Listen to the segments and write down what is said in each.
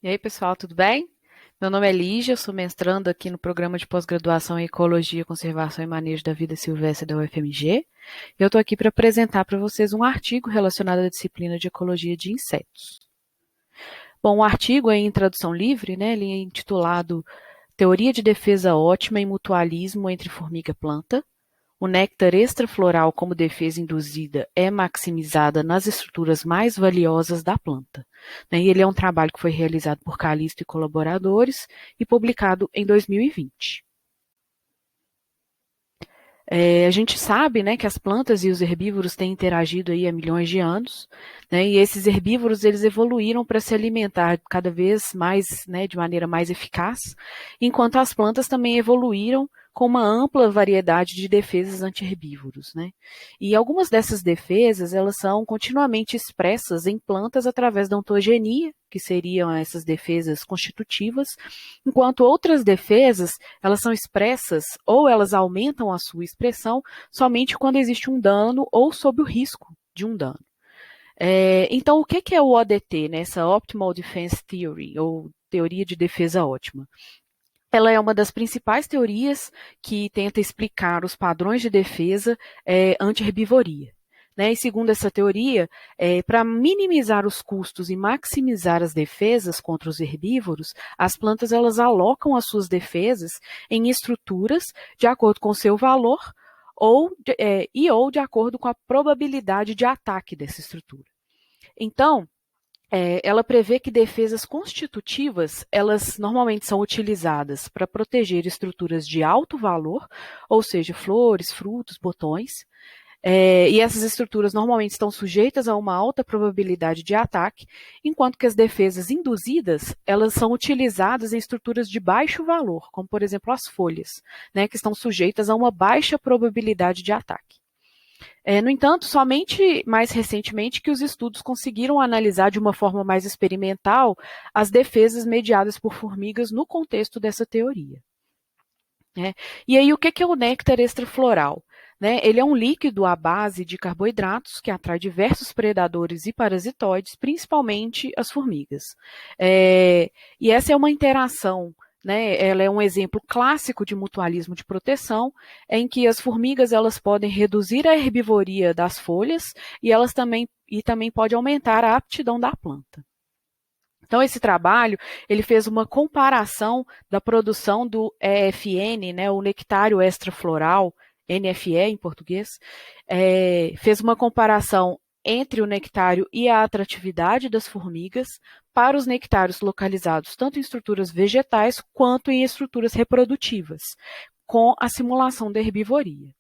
E aí, pessoal, tudo bem? Meu nome é Lígia, eu sou mestranda aqui no programa de pós-graduação em Ecologia, Conservação e Manejo da Vida Silvestre da UFMG. Eu estou aqui para apresentar para vocês um artigo relacionado à disciplina de Ecologia de Insetos. Bom, o artigo é em tradução livre, né? Ele é intitulado Teoria de Defesa Ótima e Mutualismo entre Formiga e Planta. O néctar extrafloral como defesa induzida é maximizada nas estruturas mais valiosas da planta. E ele é um trabalho que foi realizado por Calisto e colaboradores e publicado em 2020. A gente sabe, né, que as plantas e os herbívoros têm interagido aí há milhões de anos, né, e esses herbívoros eles evoluíram para se alimentar cada vez mais, né, de maneira mais eficaz, enquanto as plantas também evoluíram com uma ampla variedade de defesas anti-herbívoros, né? E algumas dessas defesas, elas são continuamente expressas em plantas através da ontogenia, que seriam essas defesas constitutivas, enquanto outras defesas elas são expressas ou elas aumentam a sua expressão somente quando existe um dano ou sob o risco de um dano. Então, o que é o ODT, né? Essa Optimal Defense Theory, ou teoria de defesa ótima? Ela é uma das principais teorias que tenta explicar os padrões de defesa anti-herbivoria. Né? E segundo essa teoria, para minimizar os custos e maximizar as defesas contra os herbívoros, as plantas elas alocam as suas defesas em estruturas de acordo com o seu valor ou de acordo com a probabilidade de ataque dessa estrutura. Então, ela prevê que defesas constitutivas, elas normalmente são utilizadas para proteger estruturas de alto valor, ou seja, flores, frutos, botões, e essas estruturas normalmente estão sujeitas a uma alta probabilidade de ataque, enquanto que as defesas induzidas, elas são utilizadas em estruturas de baixo valor, como por exemplo as folhas, né, que estão sujeitas a uma baixa probabilidade de ataque. No entanto, somente mais recentemente que os estudos conseguiram analisar de uma forma mais experimental as defesas mediadas por formigas no contexto dessa teoria. Né? E aí, o que é o néctar extrafloral? Né? Ele é um líquido à base de carboidratos que atrai diversos predadores e parasitoides, principalmente as formigas. E essa é uma interação, né? Ela é um exemplo clássico de mutualismo de proteção, em que as formigas elas podem reduzir a herbivoria das folhas e também pode aumentar a aptidão da planta. Então, esse trabalho, ele fez uma comparação da produção do EFN, né, o nectário extrafloral, NFE em português, fez uma comparação entre o nectário e a atratividade das formigas para os nectários localizados tanto em estruturas vegetais quanto em estruturas reprodutivas, com a simulação da herbivoria.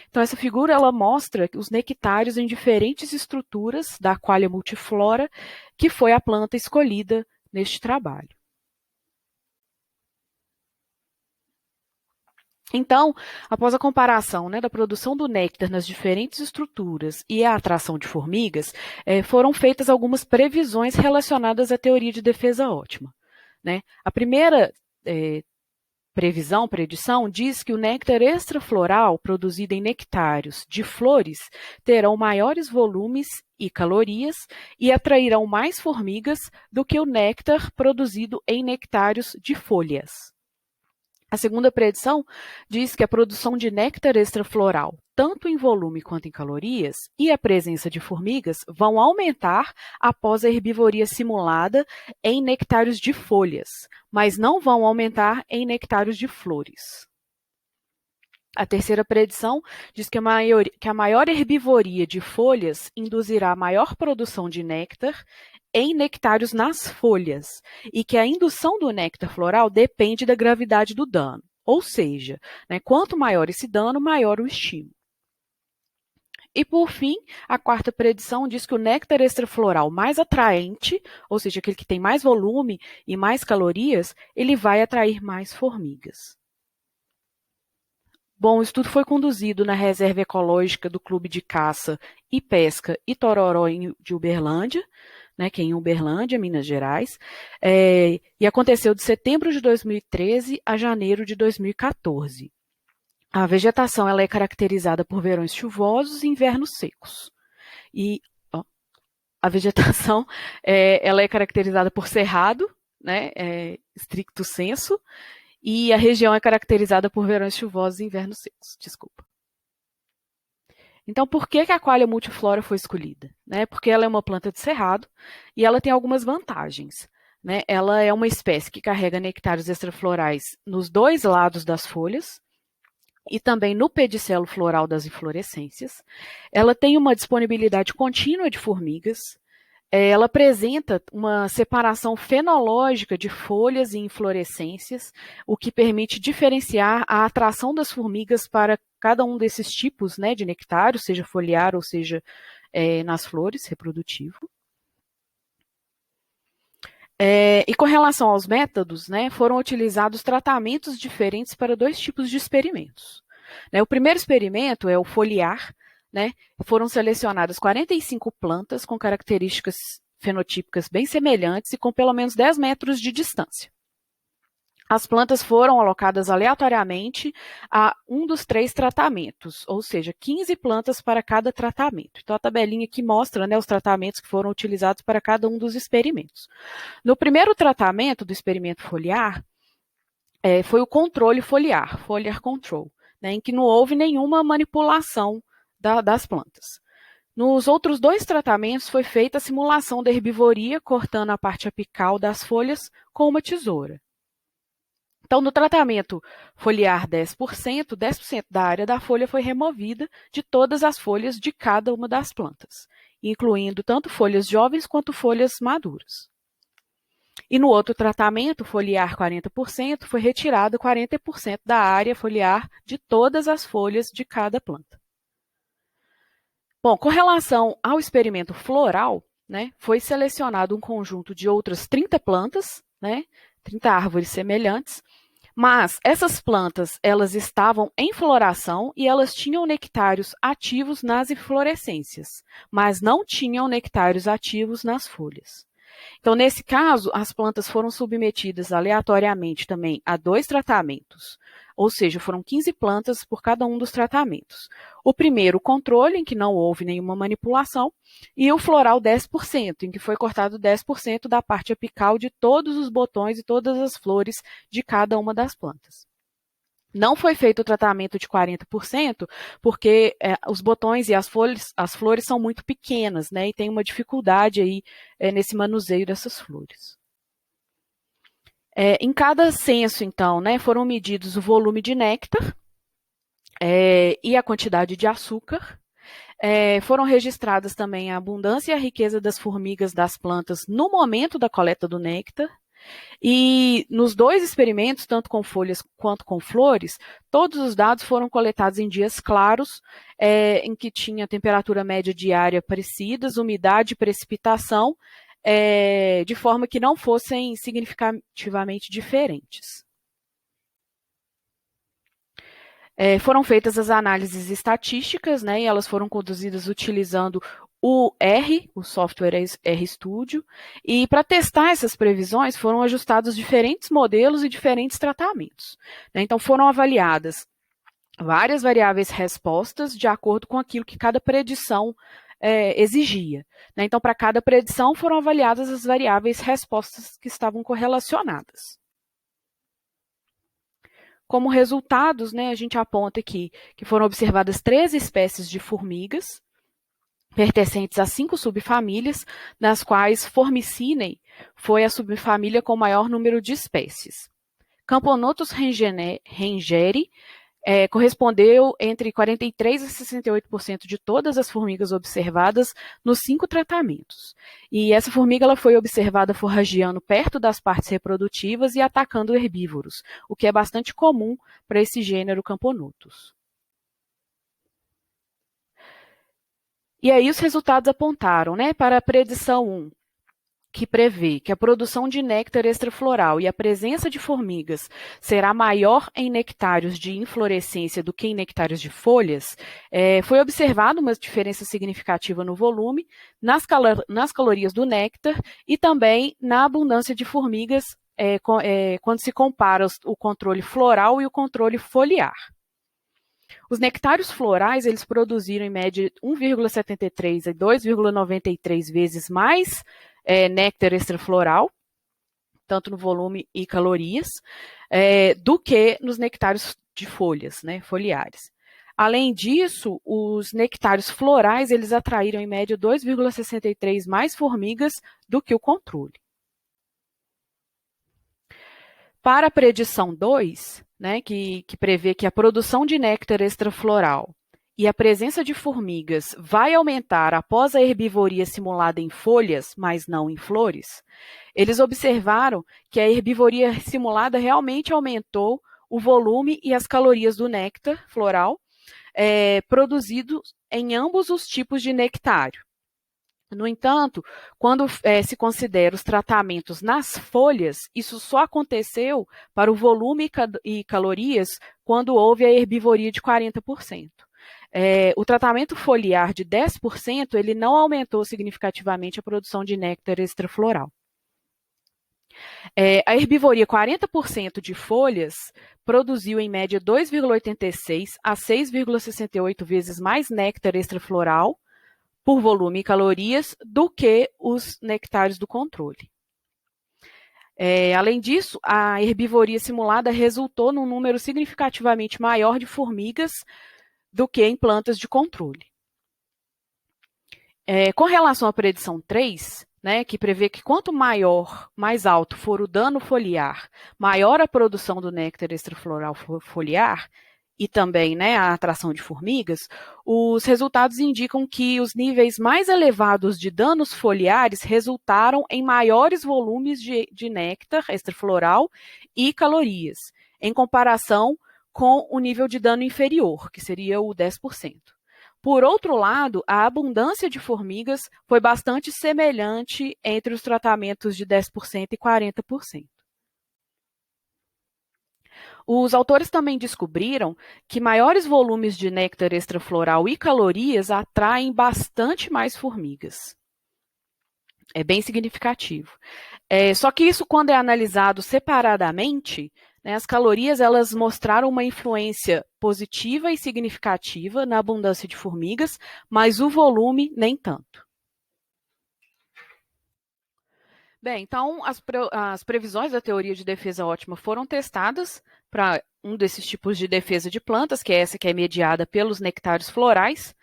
Então, essa figura ela mostra os nectários em diferentes estruturas da Qualia multiflora, que foi a planta escolhida neste trabalho. Então, após a comparação, né, da produção do néctar nas diferentes estruturas e a atração de formigas, foram feitas algumas previsões relacionadas à teoria de defesa ótima. Né? A primeira predição, diz que o néctar extrafloral produzido em nectários de flores terão maiores volumes e calorias e atrairão mais formigas do que o néctar produzido em nectários de folhas. A segunda predição diz que a produção de néctar extrafloral, tanto em volume quanto em calorias, e a presença de formigas vão aumentar após a herbivoria simulada em nectários de folhas, mas não vão aumentar em nectários de flores. A terceira predição diz que a maior herbivoria de folhas induzirá maior produção de néctar em nectários nas folhas, e que a indução do néctar floral depende da gravidade do dano. Ou seja, né, quanto maior esse dano, maior o estímulo. E, por fim, a quarta predição diz que o néctar extrafloral mais atraente, ou seja, aquele que tem mais volume e mais calorias, ele vai atrair mais formigas. Bom, o estudo foi conduzido na Reserva Ecológica do Clube de Caça e Pesca Itororó de Uberlândia, né, que é em Uberlândia, Minas Gerais, e aconteceu de setembro de 2013 a janeiro de 2014. A vegetação ela é caracterizada por verões chuvosos e invernos secos. E a vegetação ela é caracterizada por cerrado, né, stricto sensu, e a região é caracterizada por verões chuvosos e invernos secos. Desculpa. Então, por que a Qualia multiflora foi escolhida? Né? Porque ela é uma planta de cerrado e ela tem algumas vantagens. Né? Ela é uma espécie que carrega nectários extraflorais nos dois lados das folhas e também no pedicelo floral das inflorescências. Ela tem uma disponibilidade contínua de formigas. Ela apresenta uma separação fenológica de folhas e inflorescências, o que permite diferenciar a atração das formigas para cada um desses tipos, né, de nectário, seja foliar ou seja nas flores, reprodutivo. E com relação aos métodos, né, foram utilizados tratamentos diferentes para dois tipos de experimentos. O primeiro experimento é o foliar, né, foram selecionadas 45 plantas com características fenotípicas bem semelhantes e com pelo menos 10 metros de distância. As plantas foram alocadas aleatoriamente a um dos 3 tratamentos, ou seja, 15 plantas para cada tratamento. Então, a tabelinha aqui mostra, né, os tratamentos que foram utilizados para cada um dos experimentos. No primeiro tratamento do experimento foliar, foi o controle foliar, foliar control, né, em que não houve nenhuma manipulação das plantas. Nos outros 2 tratamentos foi feita a simulação da herbivoria, cortando a parte apical das folhas com uma tesoura. Então, no tratamento foliar 10%, 10% da área da folha foi removida de todas as folhas de cada uma das plantas, incluindo tanto folhas jovens quanto folhas maduras. E no outro tratamento, foliar 40%, foi retirado 40% da área foliar de todas as folhas de cada planta. Bom, com relação ao experimento floral, né, foi selecionado um conjunto de outras 30 plantas, né, 30 árvores semelhantes, mas essas plantas, elas estavam em floração e elas tinham nectários ativos nas inflorescências, mas não tinham nectários ativos nas folhas. Então, nesse caso, as plantas foram submetidas aleatoriamente também a 2 tratamentos, ou seja, foram 15 plantas por cada um dos tratamentos. O primeiro, o controle, em que não houve nenhuma manipulação, e o floral 10%, em que foi cortado 10% da parte apical de todos os botões e todas as flores de cada uma das plantas. Não foi feito o tratamento de 40%, porque os botões e as flores são muito pequenas, né? E tem uma dificuldade aí nesse manuseio dessas flores. Em cada censo, então, né, foram medidos o volume de néctar e a quantidade de açúcar. Foram registradas também a abundância e a riqueza das formigas das plantas no momento da coleta do néctar. E nos 2 experimentos, tanto com folhas quanto com flores, todos os dados foram coletados em dias claros, em que tinha temperatura média diária parecidas, umidade e precipitação, de forma que não fossem significativamente diferentes. Foram feitas as análises estatísticas, né, e elas foram conduzidas utilizando o R, o software RStudio, e para testar essas previsões foram ajustados diferentes modelos e diferentes tratamentos. Né? Então foram avaliadas várias variáveis respostas de acordo com aquilo que cada predição exigia. Né? Então, para cada predição foram avaliadas as variáveis respostas que estavam correlacionadas. Como resultados, né, a gente aponta aqui que foram observadas 13 espécies de formigas, pertencentes a 5 subfamílias, nas quais Formicinae foi a subfamília com maior número de espécies. Camponotus rangeri correspondeu entre 43% e 68% de todas as formigas observadas nos 5 tratamentos. E essa formiga ela foi observada forrageando perto das partes reprodutivas e atacando herbívoros, o que é bastante comum para esse gênero Camponotus. E aí os resultados apontaram, né, para a predição 1, que prevê que a produção de néctar extrafloral e a presença de formigas será maior em nectários de inflorescência do que em nectários de folhas, foi observada uma diferença significativa no volume, nas calorias do néctar e também na abundância de formigas quando se compara o controle floral e o controle foliar. Os nectários florais, eles produziram em média 1,73 a 2,93 vezes mais néctar extrafloral, tanto no volume e calorias, do que nos nectários de folhas, né, foliares. Além disso, os nectários florais, eles atraíram em média 2,63 mais formigas do que o controle. Para a predição 2, né, que prevê que a produção de néctar extrafloral e a presença de formigas vai aumentar após a herbivoria simulada em folhas, mas não em flores, eles observaram que a herbivoria simulada realmente aumentou o volume e as calorias do néctar floral produzidos em ambos os tipos de nectário. No entanto, quando se considera os tratamentos nas folhas, isso só aconteceu para o volume e calorias quando houve a herbivoria de 40%. O tratamento foliar de 10%, ele não aumentou significativamente a produção de néctar extrafloral. A herbivoria 40% de folhas produziu em média 2,86 a 6,68 vezes mais néctar extrafloral por volume e calorias do que os nectários do controle. Além disso, a herbivoria simulada resultou num número significativamente maior de formigas do que em plantas de controle. Com relação à predição 3, né, que prevê que quanto mais alto for o dano foliar, maior a produção do néctar extrafloral foliar, e também, né, a atração de formigas, os resultados indicam que os níveis mais elevados de danos foliares resultaram em maiores volumes de néctar extrafloral e calorias, em comparação com o nível de dano inferior, que seria o 10%. Por outro lado, a abundância de formigas foi bastante semelhante entre os tratamentos de 10% e 40%. Os autores também descobriram que maiores volumes de néctar extrafloral e calorias atraem bastante mais formigas. É bem significativo. Só que isso, quando é analisado separadamente, né, as calorias elas mostraram uma influência positiva e significativa na abundância de formigas, mas o volume nem tanto. Bem, então as previsões da teoria de defesa ótima foram testadas para um desses tipos de defesa de plantas, que é essa que é mediada pelos nectários florais,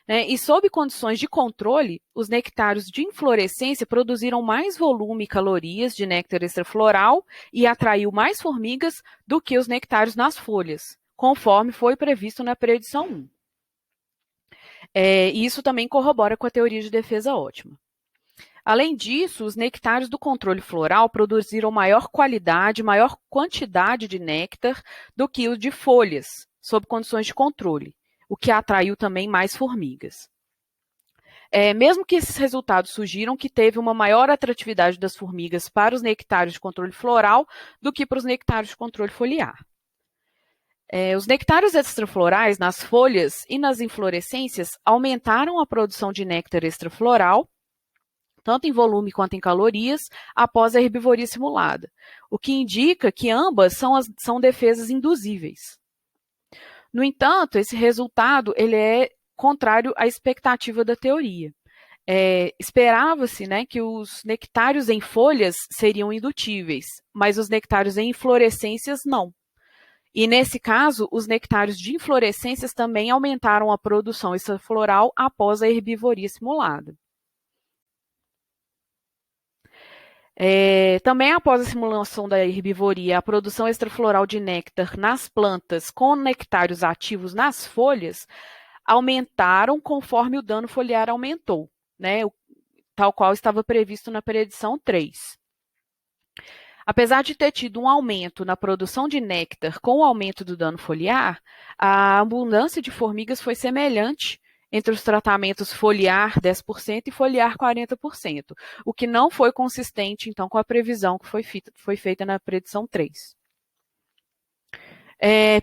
né, e sob condições de controle, os nectários de inflorescência produziram mais volume e calorias de néctar extrafloral e atraiu mais formigas do que os nectários nas folhas, conforme foi previsto na predição 1. E isso também corrobora com a teoria de defesa ótima. Além disso, os nectários do controle floral produziram maior qualidade, maior quantidade de néctar do que os de folhas, sob condições de controle, o que atraiu também mais formigas. Mesmo que esses resultados sugiram que teve uma maior atratividade das formigas para os nectários de controle floral do que para os nectários de controle foliar. Os nectários extraflorais nas folhas e nas inflorescências aumentaram a produção de néctar extrafloral, tanto em volume quanto em calorias, após a herbivoria simulada, o que indica que ambas são defesas induzíveis. No entanto, esse resultado ele é contrário à expectativa da teoria. Esperava-se, né, que os nectários em folhas seriam indutíveis, mas os nectários em inflorescências não. E, nesse caso, os nectários de inflorescências também aumentaram a produção extrafloral após a herbivoria simulada. Também após a simulação da herbivoria, a produção extrafloral de néctar nas plantas com nectários ativos nas folhas aumentaram conforme o dano foliar aumentou, né, tal qual estava previsto na predição 3. Apesar de ter tido um aumento na produção de néctar com o aumento do dano foliar, a abundância de formigas foi semelhante entre os tratamentos foliar 10% e foliar 40%, o que não foi consistente, então, com a previsão que foi feita na predição 3.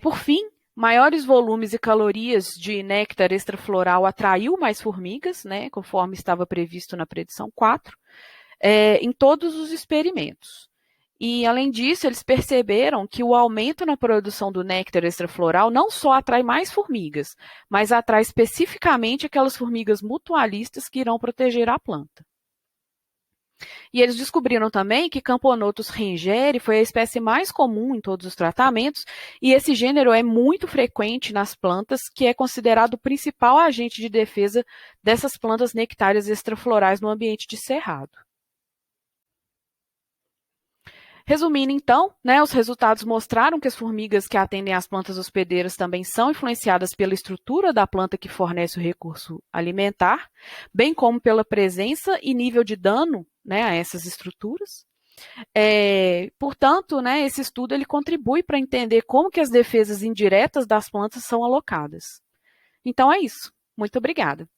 Por fim, maiores volumes e calorias de néctar extrafloral atraiu mais formigas, né, conforme estava previsto na predição 4, em todos os experimentos. E, além disso, eles perceberam que o aumento na produção do néctar extrafloral não só atrai mais formigas, mas atrai especificamente aquelas formigas mutualistas que irão proteger a planta. E eles descobriram também que Camponotus ringeri foi a espécie mais comum em todos os tratamentos, e esse gênero é muito frequente nas plantas, que é considerado o principal agente de defesa dessas plantas nectárias extraflorais no ambiente de cerrado. Resumindo, então, né, os resultados mostraram que as formigas que atendem às plantas hospedeiras também são influenciadas pela estrutura da planta que fornece o recurso alimentar, bem como pela presença e nível de dano, né, a essas estruturas. Portanto, né, esse estudo ele contribui para entender como que as defesas indiretas das plantas são alocadas. Então é isso. Muito obrigada.